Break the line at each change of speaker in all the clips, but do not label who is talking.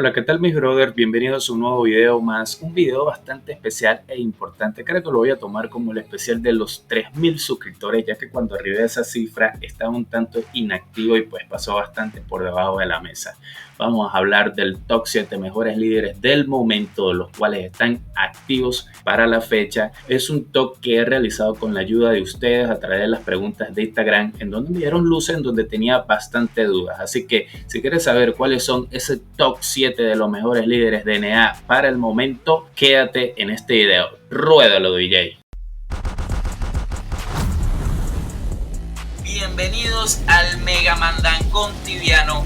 Hola, ¿qué tal mis brothers? Bienvenidos a un nuevo video más, un video bastante especial e importante. Creo que lo voy a tomar como el especial de los 3000 suscriptores, ya que cuando arribé a esa cifra estaba un tanto inactivo y pues pasó bastante por debajo de la mesa. Vamos a hablar del top 7 mejores líderes del momento, los cuales están activos para la fecha. Es un top que he realizado con la ayuda de ustedes a través de las preguntas de Instagram, en donde me dieron luces en donde tenía bastante dudas. Así que si quieres saber cuáles son ese top 7 de los mejores líderes de NA para el momento, quédate en este video. Ruédalo, DJ.
Bienvenidos al Mega Mandangón Tibiano.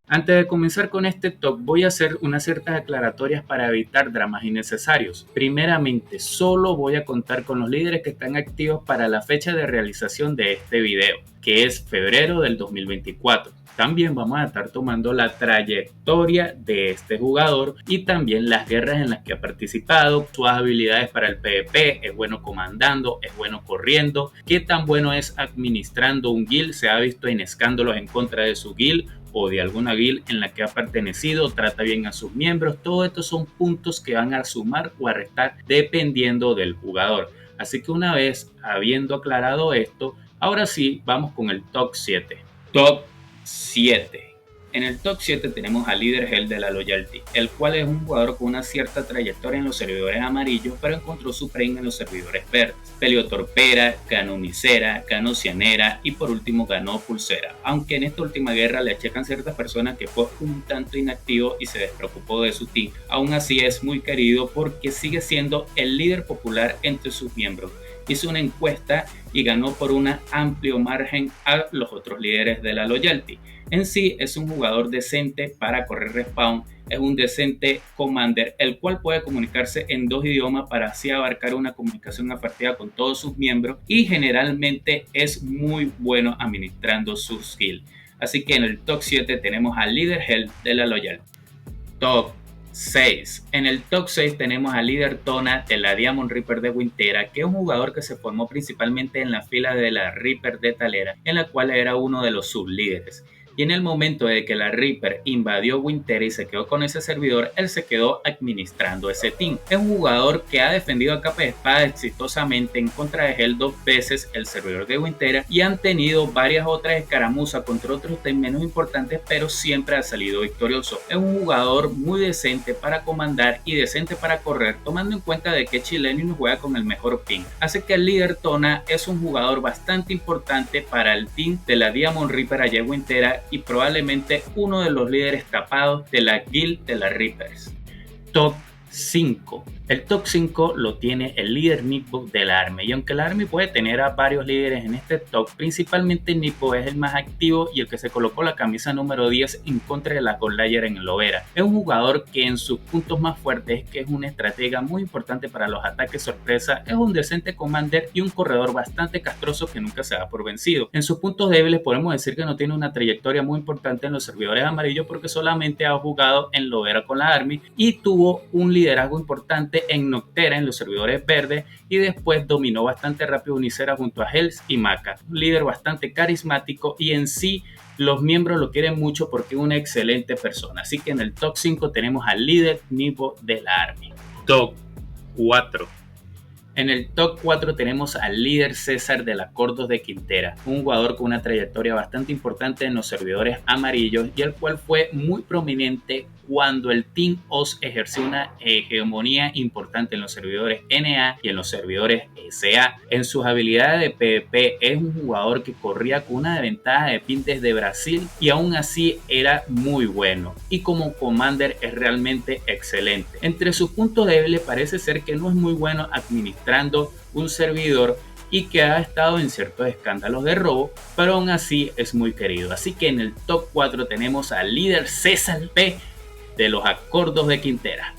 Antes de comenzar con este top, voy a hacer unas ciertas aclaratorias para evitar dramas innecesarios. Primeramente, solo voy a contar con los líderes que están activos para la fecha de realización de este video, que es febrero del 2024. También vamos a estar tomando la trayectoria de este jugador y también las guerras en las que ha participado, sus habilidades para el PvP, es bueno comandando, es bueno corriendo, qué tan bueno es administrando un guild, se ha visto en escándalos en contra de su guild o de alguna guild en la que ha pertenecido, trata bien a sus miembros. Todos estos son puntos que van a sumar o a restar dependiendo del jugador. Así que una vez habiendo aclarado esto, ahora sí vamos con el top 7. Top 7. En el top 7 tenemos al líder Hell de la Loyalty, el cual es un jugador con una cierta trayectoria en los servidores amarillos, pero encontró su premio en los servidores verdes. Peleó Torpera, ganó Misera, ganó Cianera y por último ganó Pulsera. Aunque en esta última guerra le achacan ciertas personas que fue un tanto inactivo y se despreocupó de su team. Aún así es muy querido porque sigue siendo el líder popular entre sus miembros. Hizo una encuesta y ganó por un amplio margen a los otros líderes de la Loyalty. En sí es un jugador decente para correr respawn, es un decente commander, el cual puede comunicarse en dos idiomas para así abarcar una comunicación asertiva con todos sus miembros y generalmente es muy bueno administrando sus skills. Así que en el top 7 tenemos al líder Hell de la Loyalty. Top 6. En el top 6 tenemos al líder Tona de la Diamond Reaper de Wintera, que es un jugador que se formó principalmente en la fila de la Reaper de Talera, en la cual era uno de los sublíderes. Y en el momento de que la Reaper invadió Wintera y se quedó con ese servidor, él se quedó administrando ese team. Es un jugador que ha defendido a capa de espada exitosamente en contra de Hell 2 veces el servidor de Wintera y han tenido varias otras escaramuzas contra otros teams menos importantes, pero siempre ha salido victorioso. Es un jugador muy decente para comandar y decente para correr, tomando en cuenta de que chileno no juega con el mejor ping. Así que el líder Tona es un jugador bastante importante para el team de la Diamond Reaper allá en Wintera y probablemente uno de los líderes tapados de la guild de las Reapers. Top 5. El top 5 lo tiene el líder Nippo de la Army, y aunque la Army puede tener a varios líderes en este top, principalmente Nippo es el más activo y el que se colocó la camisa número 10 en contra de la Godlayer en el Lovera. Es un jugador que en sus puntos más fuertes es que es una estratega muy importante para los ataques sorpresa, es un decente commander y un corredor bastante castroso que nunca se da por vencido. En sus puntos débiles podemos decir que no tiene una trayectoria muy importante en los servidores amarillos porque solamente ha jugado en Lovera con la Army y tuvo un liderazgo importante en Noctera en los servidores verdes y después dominó bastante rápido Unicera junto a Hells y Maka. Un líder bastante carismático y en sí los miembros lo quieren mucho porque es una excelente persona. Así que en el top 5 tenemos al líder Nippo de la Army. Top 4. En el top 4 tenemos al líder César de la Cordos de Quintera, un jugador con una trayectoria bastante importante en los servidores amarillos y el cual fue muy prominente cuando el Team Oz ejerció una hegemonía importante en los servidores NA y en los servidores SA. En sus habilidades de PvP es un jugador que corría con una ventaja de pin desde Brasil y aún así era muy bueno. Y como commander es realmente excelente. Entre sus puntos débiles parece ser que no es muy bueno administrando un servidor y que ha estado en ciertos escándalos de robo, pero aún así es muy querido. Así que en el top 4 tenemos al líder César P de los Acordos de Quintera.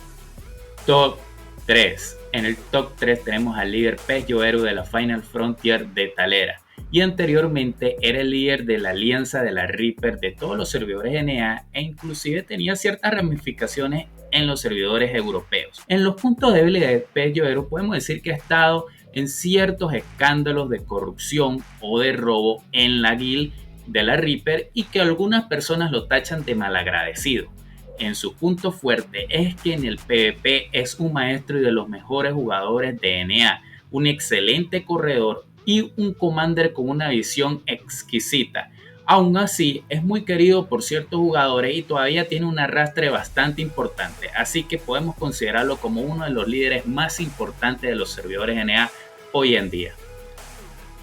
Top 3. En el top 3 tenemos al líder Pez Yoeru de la Final Frontier de Talera. Y anteriormente era el líder de la alianza de la Reaper de todos los servidores NA e inclusive tenía ciertas ramificaciones en los servidores europeos. En los puntos débiles de Pez Yoeru podemos decir que ha estado en ciertos escándalos de corrupción o de robo en la guild de la Reaper y que algunas personas lo tachan de malagradecido. En su punto fuerte es que en el PvP es un maestro y de los mejores jugadores de NA, un excelente corredor y un commander con una visión exquisita. Aún así, es muy querido por ciertos jugadores y todavía tiene un arrastre bastante importante, así que podemos considerarlo como uno de los líderes más importantes de los servidores NA hoy en día.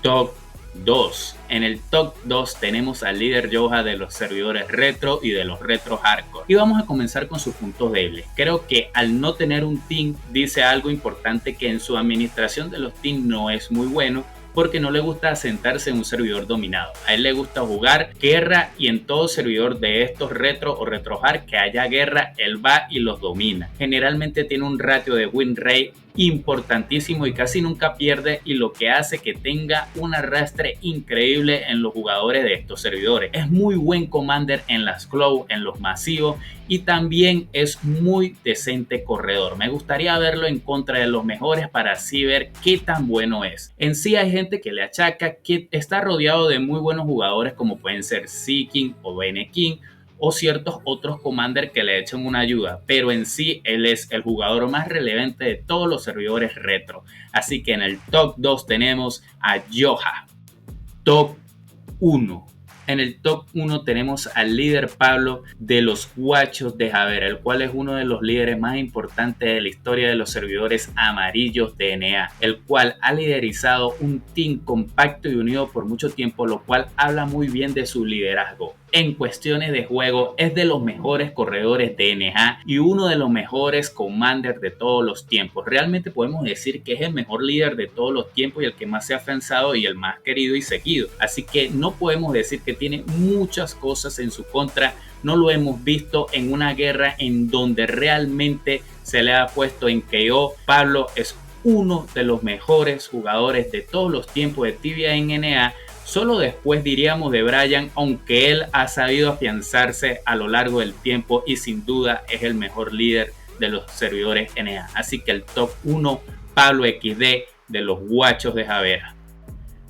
Top 2. En el top 2 tenemos al líder Johja de los servidores retro y de los retro hardcore. Y vamos a comenzar con sus puntos débiles. Creo que al no tener un team dice algo importante, que en su administración de los teams no es muy bueno, porque no le gusta asentarse en un servidor dominado. A él le gusta jugar guerra y en todo servidor de estos retro o retro hard que haya guerra, él va y los domina. Generalmente tiene un ratio de win rate importantísimo y casi nunca pierde, y lo que hace que tenga un arrastre increíble en los jugadores de estos servidores. Es muy buen commander en las cloud, en los masivos, y también es muy decente corredor. Me gustaría verlo en contra de los mejores para así ver qué tan bueno es. En sí hay gente que le achaca que está rodeado de muy buenos jugadores como pueden ser Seeking o Benekin o ciertos otros commanders que le echan una ayuda, pero en sí él es el jugador más relevante de todos los servidores retro. Así que en el top 2 tenemos a Johja. Top 1. En el top 1 tenemos al líder Pablo de los Guachos de Javera, el cual es uno de los líderes más importantes de la historia de los servidores amarillos de NA, el cual ha liderizado un team compacto y unido por mucho tiempo, lo cual habla muy bien de su liderazgo. En cuestiones de juego es de los mejores corredores de NA y uno de los mejores commanders de todos los tiempos. Realmente podemos decir que es el mejor líder de todos los tiempos y el que más se ha afianzado y el más querido y seguido. Así que no podemos decir que tiene muchas cosas en su contra. No lo hemos visto en una guerra en donde realmente se le ha puesto en KO. Pablo es uno de los mejores jugadores de todos los tiempos de Tibia en NA. Solo después diríamos de Brian, aunque él ha sabido afianzarse a lo largo del tiempo y sin duda es el mejor líder de los servidores NA. Así que el top 1, Pablo XD de los Guachos de Javera.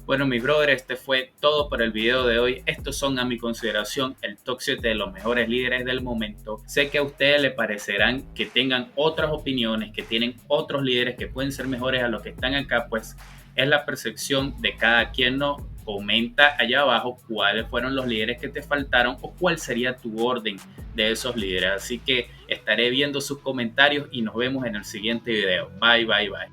Bueno, mis brothers, este fue todo por el video de hoy. Estos son, a mi consideración, el top 7 de los mejores líderes del momento. Sé que a ustedes les parecerán que tengan otras opiniones, que tienen otros líderes que pueden ser mejores a los que están acá, pues es la percepción de cada quien. No comenta allá abajo cuáles fueron los líderes que te faltaron o cuál sería tu orden de esos líderes. Así que estaré viendo sus comentarios y nos vemos en el siguiente video. Bye, bye, bye.